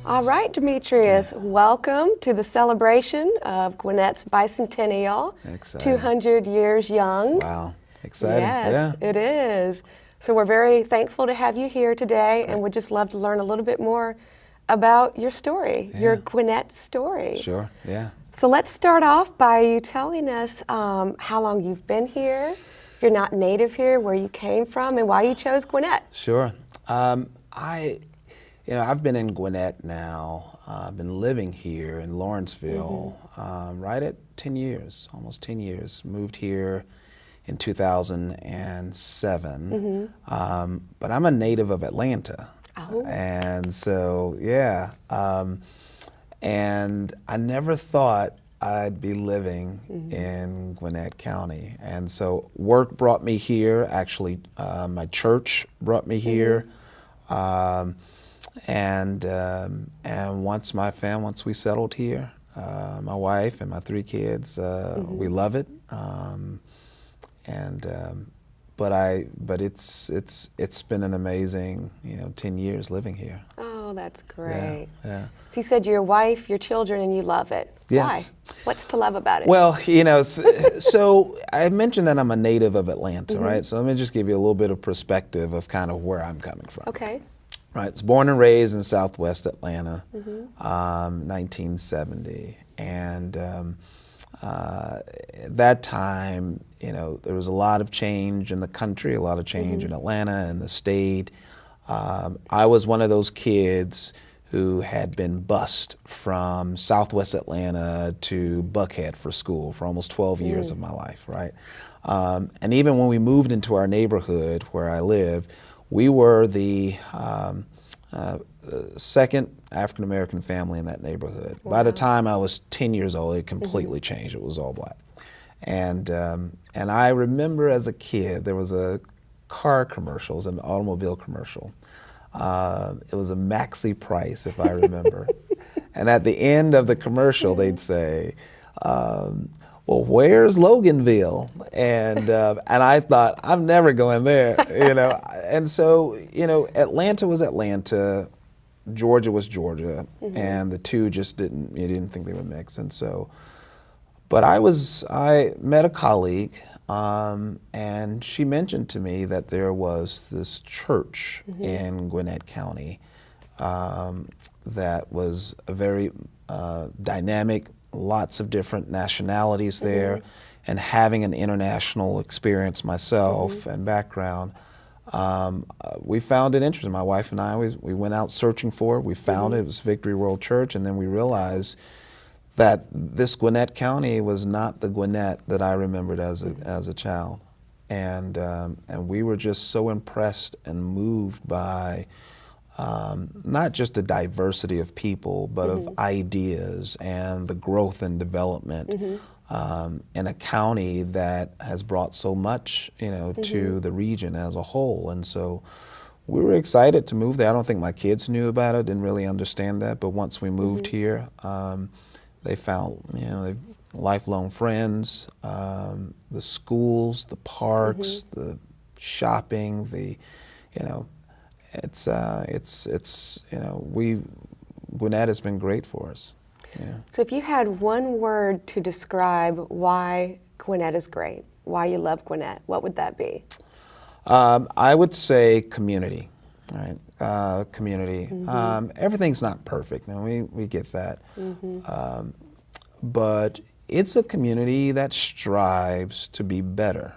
All right, Demetrius, welcome to the celebration of Gwinnett's bicentennial. Exciting. 200 years young. Wow, exciting. Yes, Yeah. it is. So we're very thankful to have you here today, and we'd just love to learn a little bit more about your story, your Gwinnett story. Sure, yeah. So let's start off by you telling us how long you've been here, if you're not native here, where you came from, and why you chose Gwinnett. Sure. I've been in Gwinnett now. I've been living here in Lawrenceville right at 10 years, almost 10 years. Moved here in 2007. But I'm a native of Atlanta. Oh. And so, yeah. And I never thought I'd be living in Gwinnett County. And so work brought me here. Actually, my church brought me here. And once we settled here, my wife and my 3 kids, we love it. But it's been an amazing 10 years living here. Oh, that's great. Yeah. So you said your wife, your children, and you love it. Yes. Why? What's to love about it? Well, so I mentioned that I'm a native of Atlanta, right? So let me just give you a little bit of perspective of kind of where I'm coming from. Okay. Right, I was born and raised in Southwest Atlanta, 1970, and at that time, there was a lot of change in the country, a lot of change in Atlanta and the state. I was one of those kids who had been bused from Southwest Atlanta to Buckhead for school for almost 12 years of my life, right? And even when we moved into our neighborhood where I live, we were the second African-American family in that neighborhood. Wow. By the time I was 10 years old, it completely changed. It was all black. And I remember as a kid, there was a car commercial, it was an automobile commercial. It was a maxi price, if I remember. And at the end of the commercial, they'd say, well, where's Loganville? And I thought, I'm never going there, And so, Atlanta was Atlanta, Georgia was Georgia, and the two just you didn't think they would mix. And so, but I met a colleague, and she mentioned to me that there was this church in Gwinnett County that was a very dynamic, lots of different nationalities there, and having an international experience myself and background, we found it interesting. My wife and I, we went out searching for it. We found it. It was Victory World Church, and then we realized that this Gwinnett County was not the Gwinnett that I remembered as a child, and we were just so impressed and moved by not just the diversity of people, but of ideas and the growth and development in a county that has brought so much, to the region as a whole. And so we were excited to move there. I don't think my kids knew about it, didn't really understand that, but once we moved here, they found, they've lifelong friends, the schools, the parks, the shopping, Gwinnett has been great for us. Yeah. So if you had one word to describe why Gwinnett is great, why you love Gwinnett, what would that be? I would say community, right? Community. Everything's not perfect, and we get that. But it's a community that strives to be better,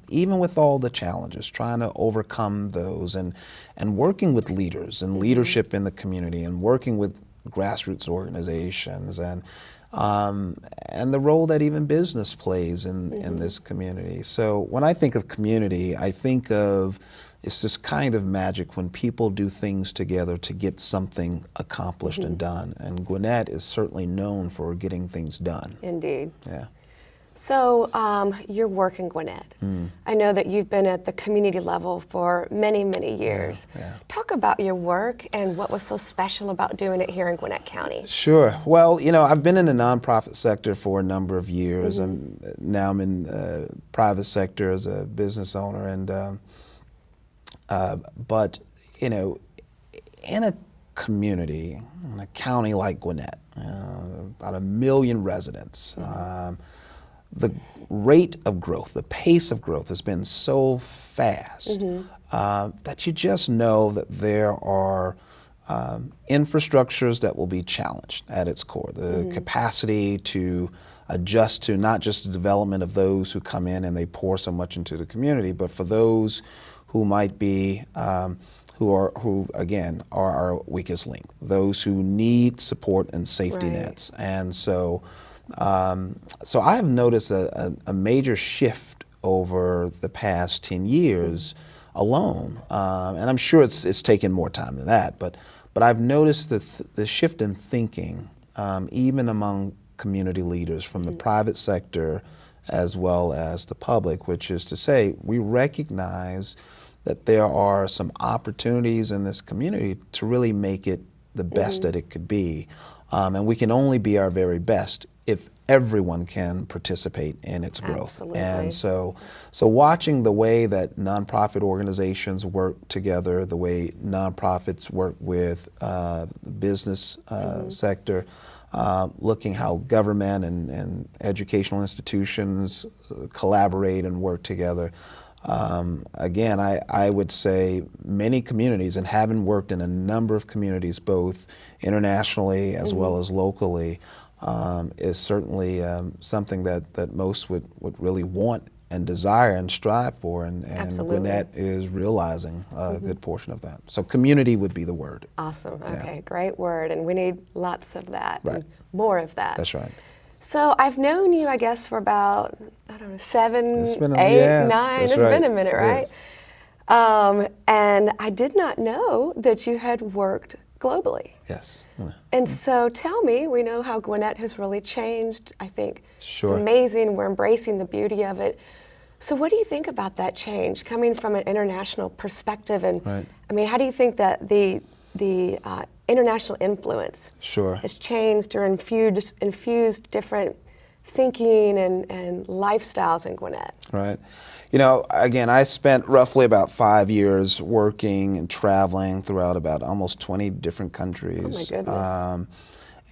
even with all the challenges, trying to overcome those, and working with leaders and leadership in the community, and working with grassroots organizations, and the role that even business plays in this community. So when I think of community, I think of it's this kind of magic when people do things together to get something accomplished and done. And Gwinnett is certainly known for getting things done. Indeed. Yeah. So your work in Gwinnett, I know that you've been at the community level for many, many years. Yeah. Talk about your work and what was so special about doing it here in Gwinnett County. Sure. Well, I've been in the nonprofit sector for a number of years, and now I'm in the private sector as a business owner, and but in a community in a county like Gwinnett, about 1 million residents, the rate of growth, the pace of growth has been so fast that you just know that there are infrastructures that will be challenged at its core. The capacity to adjust to not just the development of those who come in and they pour so much into the community, but for those who might be, who again are our weakest link, those who need support and safety nets. And so, so I have noticed a major shift over the past 10 years alone, and I'm sure it's taken more time than that, but I've noticed the shift in thinking, even among community leaders from the private sector as well as the public, which is to say, we recognize that there are some opportunities in this community to really make it the best that it could be. And we can only be our very best if everyone can participate in its growth. Absolutely. And so watching the way that nonprofit organizations work together, the way nonprofits work with the business sector, looking how government and educational institutions collaborate and work together. Again, I would say many communities, and having worked in a number of communities, both internationally as well as locally, is certainly something that most would really want and desire and strive for, and Gwinnett is realizing a good portion of that. So community would be the word. Awesome. Okay, great word, and we need lots of that, and more of that. That's right. So I've known you, I guess, for about, I don't know, 7, 8, 9. It's been a minute, right? Yes. And I did not know that you had worked globally. Yes. And so tell me, we know how Gwinnett has really changed. I think Sure. it's amazing. We're embracing the beauty of it. So what do you think about that change, coming from an international perspective? And I mean, how do you think that the international influence has changed or infused different thinking and lifestyles in Gwinnett? Right. You know, again, I spent roughly about 5 years working and traveling throughout about almost 20 different countries. Oh my goodness.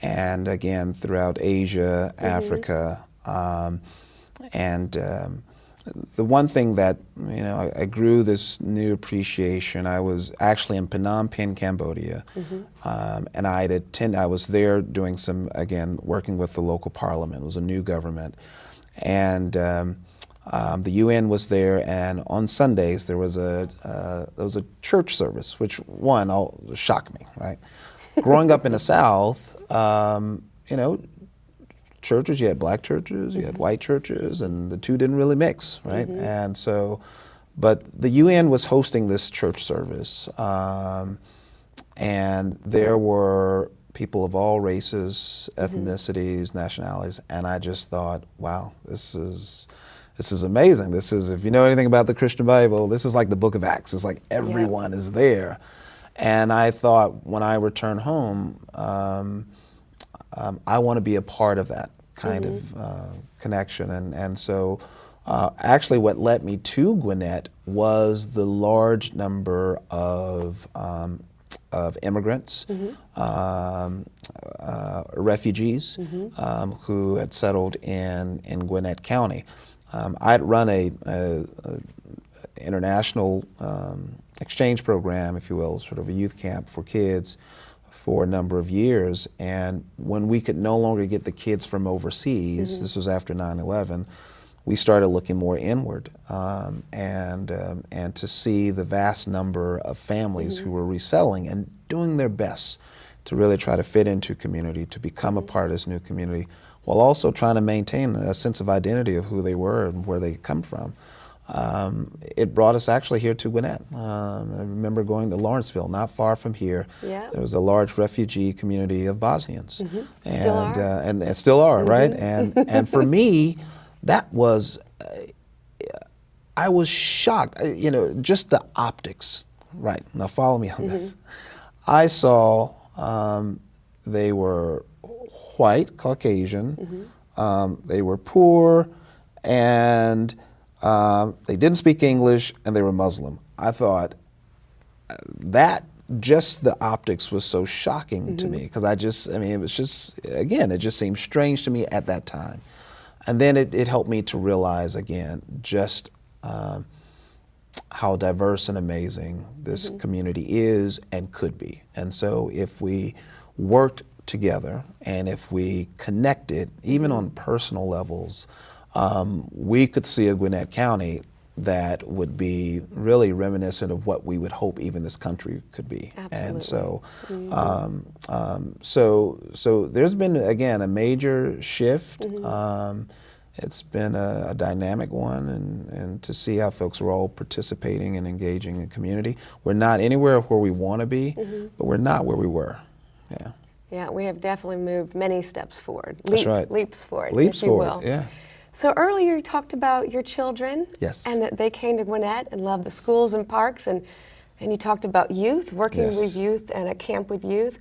And again, throughout Asia, Africa. The one thing that, you know, I grew this new appreciation. I was actually in Phnom Penh, Cambodia, and I was there doing some, again, working with the local parliament. It was a new government. And the UN was there, and on Sundays there was a church service, which shocked me, right? Growing up in the South, you know, churches, you had black churches, you had white churches, and the two didn't really mix, right? And so, but the UN was hosting this church service, and there were people of all races, ethnicities, nationalities, and I just thought, wow, this is amazing. This is, if you know anything about the Christian Bible, this is like the book of Acts. It's like everyone is there. And I thought, when I return home, I want to be a part of that kind of connection. And so actually what led me to Gwinnett was the large number of immigrants, refugees who had settled in Gwinnett County. I'd run a international exchange program, if you will, sort of a youth camp for kids for a number of years. And when we could no longer get the kids from overseas, this was after 9/11, we started looking more inward, and to see the vast number of families who were resettling and doing their best to really try to fit into community, to become a part of this new community, while also trying to maintain a sense of identity of who they were and where they come from. It brought us actually here to Gwinnett. I remember going to Lawrenceville, not far from here. There was a large refugee community of Bosnians, and still are, right? And for me, that was, I was shocked. You know, just the optics. Right. Now follow me on this. I saw they were white, Caucasian. They were poor, and they didn't speak English, and they were Muslim. I thought that just the optics was so shocking to me because it was just, again, it just seemed strange to me at that time. And then it helped me to realize again just how diverse and amazing this community is and could be. And so if we worked together and if we connected, even on personal levels, we could see a Gwinnett County that would be really reminiscent of what we would hope even this country could be. Absolutely. And so there's been, again, a major shift. It's been a dynamic one, and to see how folks are all participating and engaging in the community. We're not anywhere where we want to be, but we're not where we were. Yeah. Yeah, we have definitely moved many steps forward. That's right. Leaps forward, Leaps if you forward, will. yeah. So earlier you talked about your children. Yes. And that they came to Gwinnett and loved the schools and parks, and you talked about youth, working Yes. with youth and a camp with youth.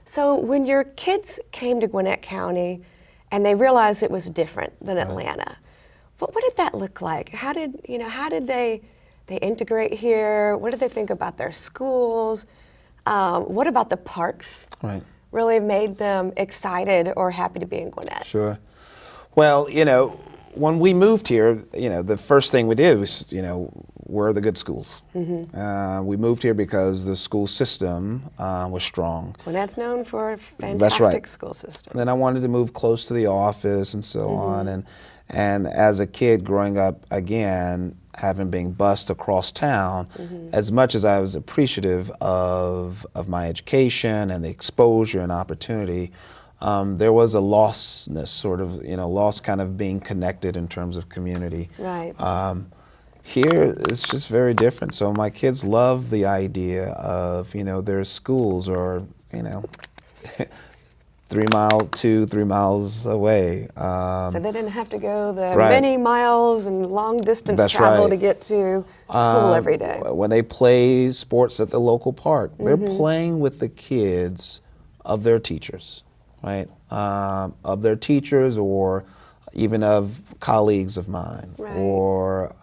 So when your kids came to Gwinnett County and they realized it was different than Atlanta, what did that look like? How did they integrate here? What did they think about their schools? What about the parks? Right. Really made them excited or happy to be in Gwinnett? Sure. Well, when we moved here, the first thing we did was, where are the good schools? We moved here because the school system was strong. Gwinnett's known for a fantastic That's right. school system. And then I wanted to move close to the office and so on. And as a kid growing up, again, having been bused across town, as much as I was appreciative of my education and the exposure and opportunity, there was a lostness, sort of, lost kind of being connected in terms of community. Right. Here, it's just very different. So my kids love the idea of, their schools are, 3 miles away. So they didn't have to go the Right. many miles and long distance That's travel right. to get to school every day. When they play sports at the local park, they're playing with the kids of their teachers, right? Of their teachers, or even of colleagues of mine, Right. or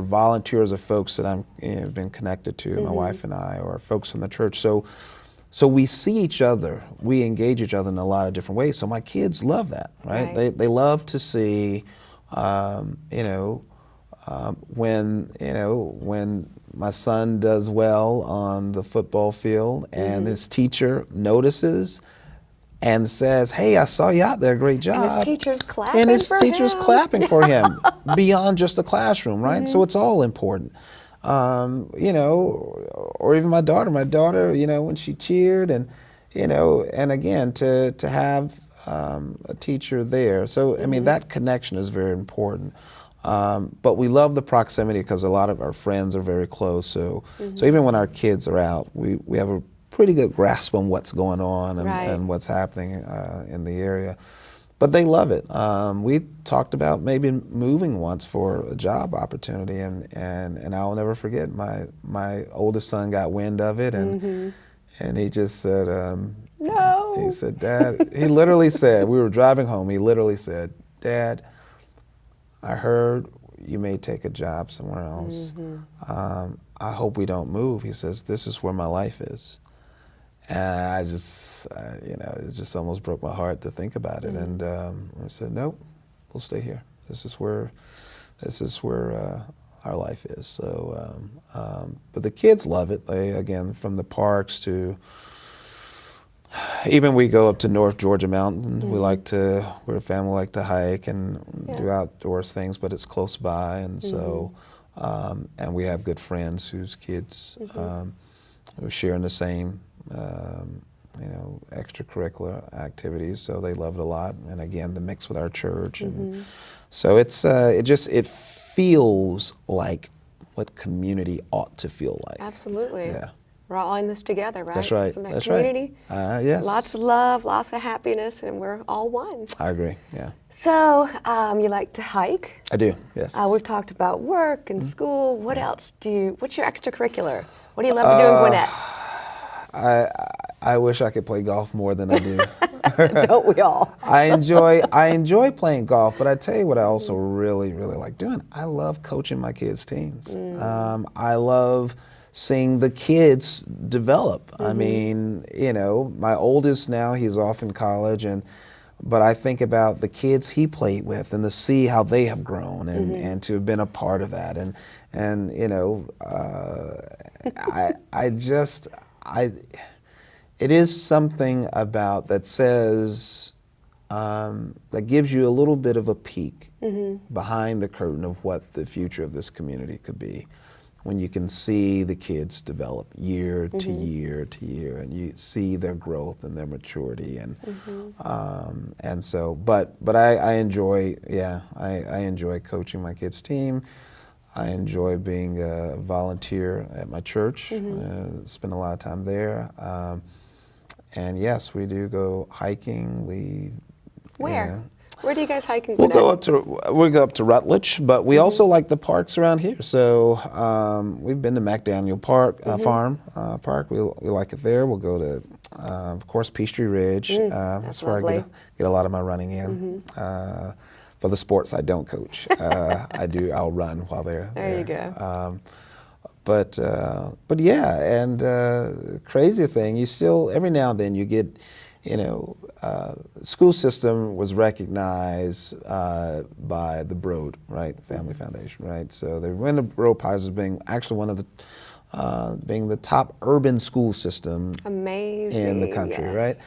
volunteers of folks that I've been connected to, my wife and I, or folks from the church. So we see each other, we engage each other in a lot of different ways. So my kids love that, right? Right. They love to see, when my son does well on the football field and his teacher notices and says, "Hey, I saw you out there, great job." And his teacher's clapping And his for teacher's him. clapping for him beyond just the classroom, right? So it's all important. Or even my daughter, when she cheered and again, to have a teacher there. So, I mean, that connection is very important. But we love the proximity because a lot of our friends are very close. So even when our kids are out, we have a pretty good grasp on what's going on and what's happening in the area. But they love it. We talked about maybe moving once for a job opportunity, and I'll never forget, my oldest son got wind of it, and he just said, No. he said, "Dad," he literally said, we were driving home, he literally said, "Dad, I heard you may take a job somewhere else. I hope we don't move." He says, "This is where my life is." And I just, it just almost broke my heart to think about it. And I said, "Nope, we'll stay here. This is where our life is." So, but the kids love it. They, again, from the parks to, even we go up to North Georgia Mountain. We're a family like to hike and do outdoors things, but it's close by. And so, and we have good friends whose kids who are sharing the same, extracurricular activities, so they love it a lot. And again, the mix with our church, and so it feels like what community ought to feel like. Absolutely. Yeah. We're all in this together, right? That's right. Isn't that That's community? right. Yes. Lots of love, lots of happiness, and we're all one. I agree. Yeah. So, you like to hike? I do. Yes. We've talked about work and school. What else what's your extracurricular? What do you love to do in Gwinnett? I wish I could play golf more than I do. Don't we all? I enjoy playing golf, but I tell you what I also really, really like doing. I love coaching my kids' teams. I love seeing the kids develop. I mean, you know, my oldest now, he's off in college, but I think about the kids he played with and to see how they have grown and to have been a part of that. And you know, it is something about that says, that gives you a little bit of a peek behind the curtain of what the future of this community could be, when you can see the kids develop year to year to year, and you see their growth and their maturity, and so. But I enjoy, I enjoy coaching my kids' team. I enjoy being a volunteer at my church. Spend a lot of time there. And yes, we do go hiking. Where? Where do you guys hike in We'll Gwinnett? go up to Rutledge, but we also like the parks around here. So we've been to McDaniel Park Farm Park. We like it there. We'll go to, of course, Peachtree Ridge. That's where I get a lot of my running in. For the sports I don't coach, I'll run while they're there. There you go. But yeah, and crazy thing, you still, every now and then you get, you know, school system was recognized by the Broad, right, Family Foundation, right? So they win the Broad Prize as being actually one of the, being the top urban school system in the country, right?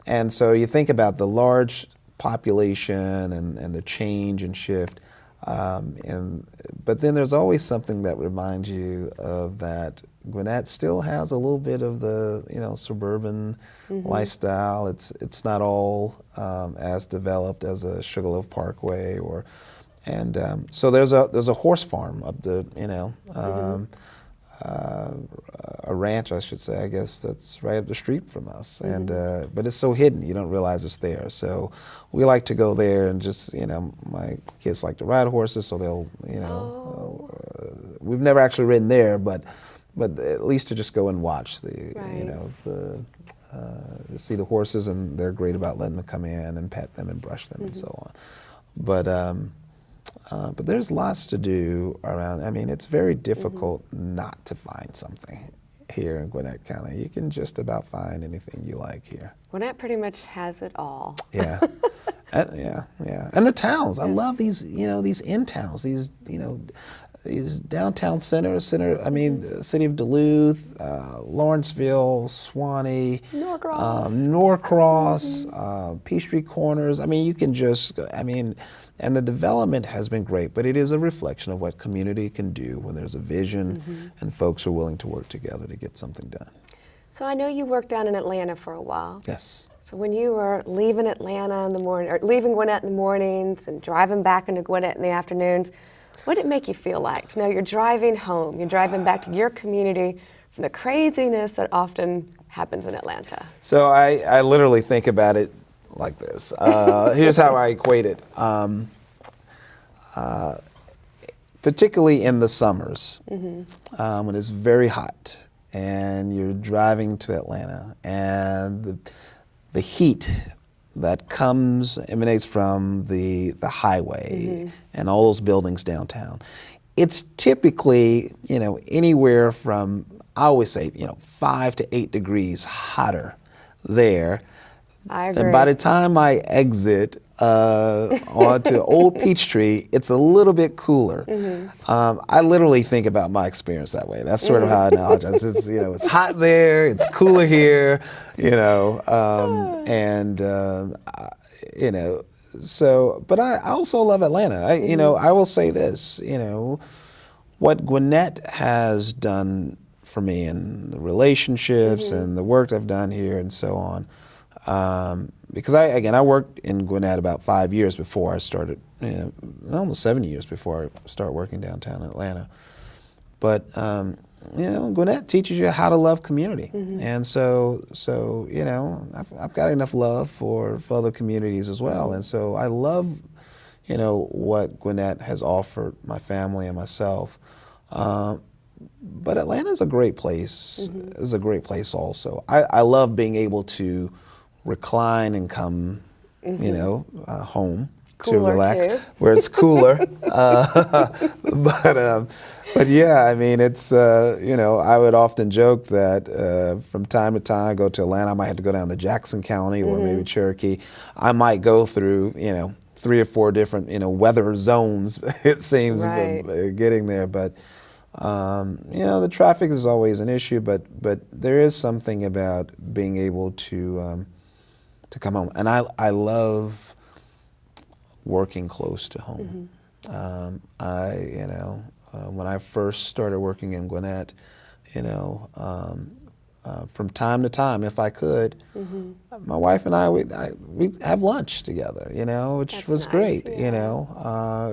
And so you think about the large population and the change and shift, but then there's always something that reminds you of that Gwinnett still has a little bit of the, you know, suburban lifestyle. It's not all as developed as a Sugarloaf Parkway so there's a horse farm up the, you know, a ranch, I should say, I guess, that's right up the street from us. And but it's so hidden, you don't realize it's there. So we like to go there and just, you know, my kids like to ride horses, so they'll, you know, we've never actually ridden there, but at least to just go and watch you know, see the horses, and they're great about letting them come in and pet them and brush them and so on. But there's lots to do around. I mean, it's very difficult not to find something here in Gwinnett County. You can just about find anything you like here. Gwinnett pretty much has it all. Yeah, yeah. And the towns. I love these, you know, these in towns. These, you know, these downtown centers. I mean, the city of Duluth, Lawrenceville, Swanee, Norcross, Peachtree Corners. I mean, you can just. I mean. And the development has been great, but it is a reflection of what community can do when there's a vision and folks are willing to work together to get something done. So I know you worked down in Atlanta for a while. Yes. So when you were leaving Atlanta in the morning, or leaving Gwinnett in the mornings and driving back into Gwinnett in the afternoons, what did it make you feel like to know you're driving home, you're driving back to your community from the craziness that often happens in Atlanta? So I literally think about it like this. Here's how I equate it. Particularly in the summers, when it's very hot and you're driving to Atlanta, and the heat that emanates from the highway and all those buildings downtown. It's typically, you know, anywhere from, I always say, you know, 5 to 8 degrees hotter there. I agree. And by the time I exit onto Old Peachtree, it's a little bit cooler. I literally think about my experience that way. That's sort of how I analogize. It's, you know, it's hot there, it's cooler here, you know, you know. So, but I also love Atlanta. You know, I will say this. You know, what Gwinnett has done for me, and the relationships and the work I've done here and so on. Because I worked in Gwinnett about 5 years before I started, you know, almost 7 years before I started working downtown Atlanta. But you know, Gwinnett teaches you how to love community, and so you know, I've got enough love for other communities as well, and so I love, you know, what Gwinnett has offered my family and myself. But Atlanta's a great place. Is a great place also. I love being able to recline and come, you know, home. to relax, too. where it's cooler. But yeah, I mean, it's, I would often joke that from time to time I go to Atlanta, I might have to go down to Jackson County or maybe Cherokee. I might go through, 3 or 4 different, weather zones, it seems, Right. getting there. But, the traffic is always an issue, but there is something about being able to come home. And I love working close to home. When I first started working in Gwinnett, from time to time, if I could, my wife and I, we'd have lunch together, which That's was nice, great, yeah.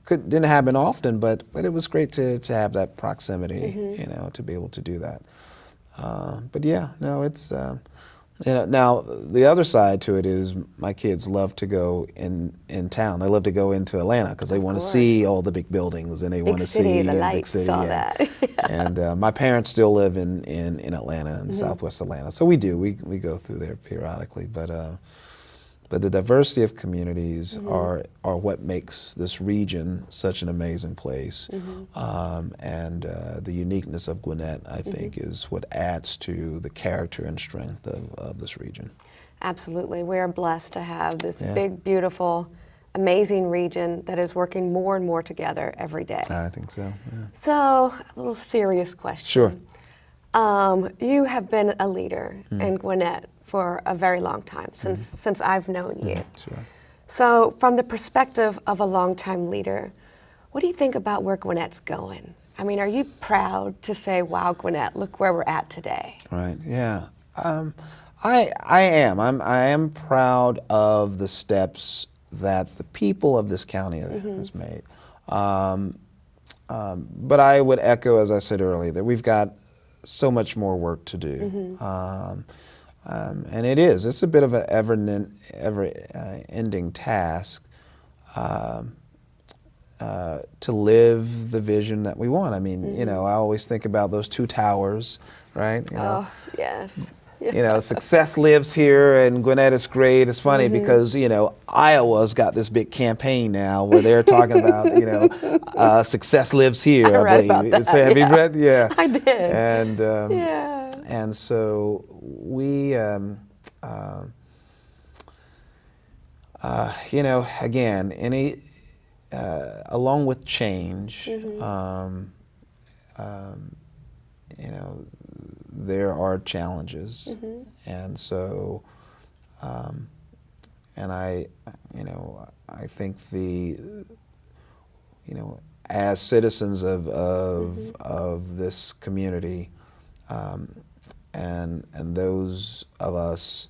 Didn't happen often, but it was great to have that proximity, to be able to do that. But yeah, no, it's, now the other side to it is my kids love to go in town. They love to go into Atlanta because they want to see all the big buildings and they want to see the big lights, city. all that. And my parents still live in Atlanta, in Southwest Atlanta, so we go through there periodically. But the diversity of communities are what makes this region such an amazing place. And the uniqueness of Gwinnett, I think, is what adds to the character and strength of this region. Absolutely. We are blessed to have this big, beautiful, amazing region that is working more and more together every day. I think so, yeah. So, a little serious question. Sure. You have been a leader in Gwinnett for a very long time, since I've known you. Sure. So from the perspective of a longtime leader, what do you think about where Gwinnett's going? I mean, are you proud to say, wow, Gwinnett, look where we're at today? Right, yeah. I am. I am proud of the steps that the people of this county has made. But I would echo, as I said earlier, that we've got so much more work to do. And it's a bit of an ever-ending task to live the vision that we want. I mean, I always think about those 2 towers, right? Oh, yes. Success lives here and Gwinnett is great. It's funny because, Iowa's got this big campaign now where they're talking about, success lives here, I read about believe. that, Have you read? Yeah. I did. And, yeah. And so we, again, along with change, there are challenges, and so, and I think as citizens of this community, and those of us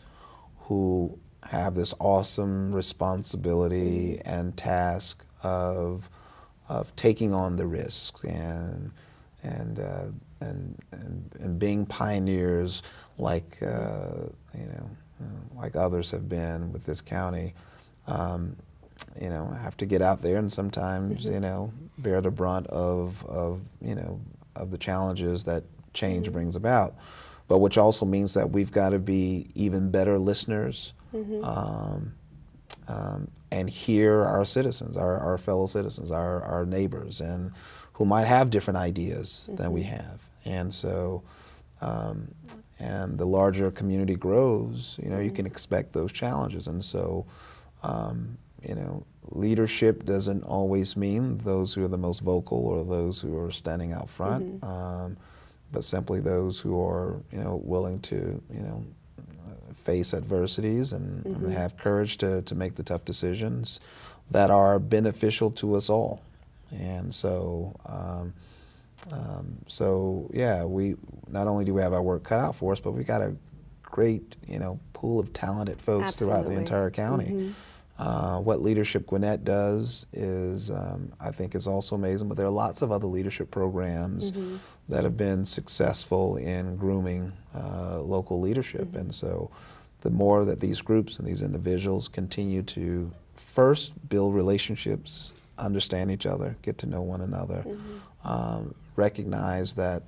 who have this awesome responsibility and task of taking on the risk and being pioneers like like others have been with this county, have to get out there and sometimes bear the brunt of the challenges that change brings about, but which also means that we've got to be even better listeners and hear our citizens, our fellow citizens, our neighbors, and who might have different ideas than we have. And so, and the larger a community grows, you can expect those challenges. And so, leadership doesn't always mean those who are the most vocal or those who are standing out front, but simply those who are, willing to, face adversities and have courage to make the tough decisions that are beneficial to us all. And so, we not only do we have our work cut out for us, but we got a great, pool of talented folks throughout the entire county. What Leadership Gwinnett does is, I think, is also amazing. But there are lots of other leadership programs that have been successful in grooming local leadership. And so, the more that these groups and these individuals continue to first build relationships, understand each other, get to know one another, recognize that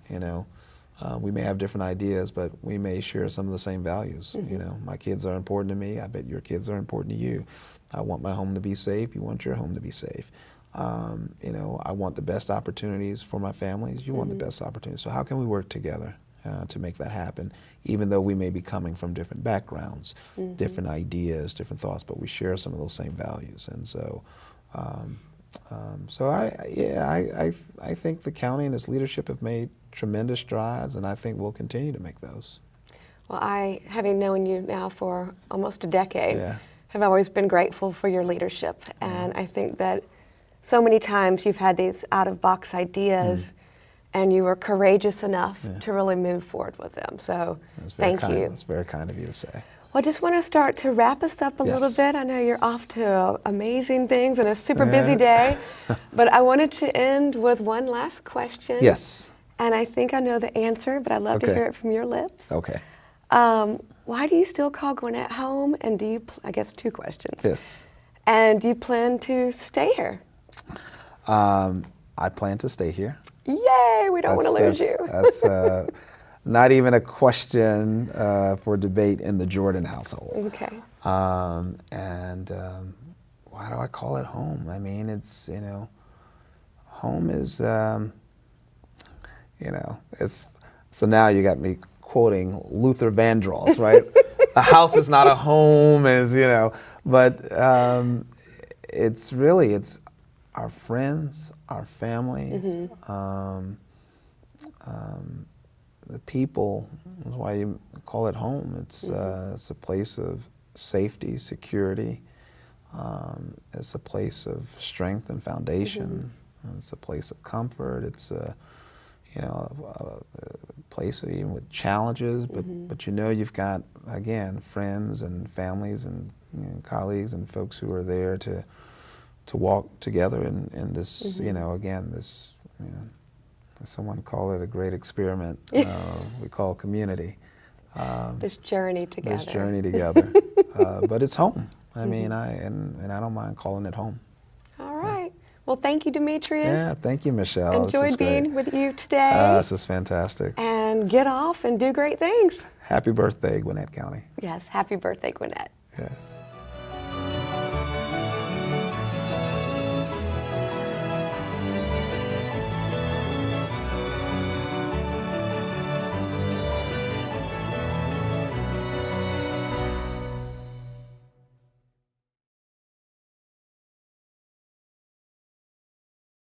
We may have different ideas, but we may share some of the same values. You know, my kids are important to me. I bet your kids are important to you. I want my home to be safe. You want your home to be safe. You know, I want the best opportunities for my families. You want the best opportunities. So how can we work together to make that happen, even though we may be coming from different backgrounds, different ideas, different thoughts, but we share some of those same values. And so, I think the county and its leadership have made tremendous strides, and I think we'll continue to make those. Well, having known you now for almost a decade, Yeah. have always been grateful for your leadership. And I think that so many times you've had these out-of-box ideas, and you were courageous enough to really move forward with them. So thank you. That's very kind of you to say. Well, I just want to start to wrap us up a little bit. I know you're off to amazing things and a super busy day, but I wanted to end with one last question. Yes. And I think I know the answer, but I'd love to hear it from your lips. Okay. Why do you still call Gwinnett home? And do you, I guess 2 questions. Yes. And do you plan to stay here? I plan to stay here. Yay, we don't want to lose you. That's not even a question for debate in the Jordan household. Okay. Why do I call it home? I mean, it's, you know, home is, you know, it's, so now you got me quoting Luther Vandross, right? A house is not a home, as you know, but it's really, it's our friends, our families, the people. That's why you call it home. It's a place of safety, security. It's a place of strength and foundation. It's a place of comfort. It's a, you know, a place even with challenges, but you know you've got, again, friends and families and, you know, colleagues and folks who are there to walk together in this, you know, again, this, you know, someone call it a great experiment. We call community. This journey together. This journey together. But it's home. I mean, I don't mind calling it home. All right. Well, thank you, Demetrius. Yeah, thank you, Michelle. Enjoyed being with you today. This is fantastic. And get off and do great things. Happy birthday, Gwinnett County. Yes, happy birthday, Gwinnett. Yes.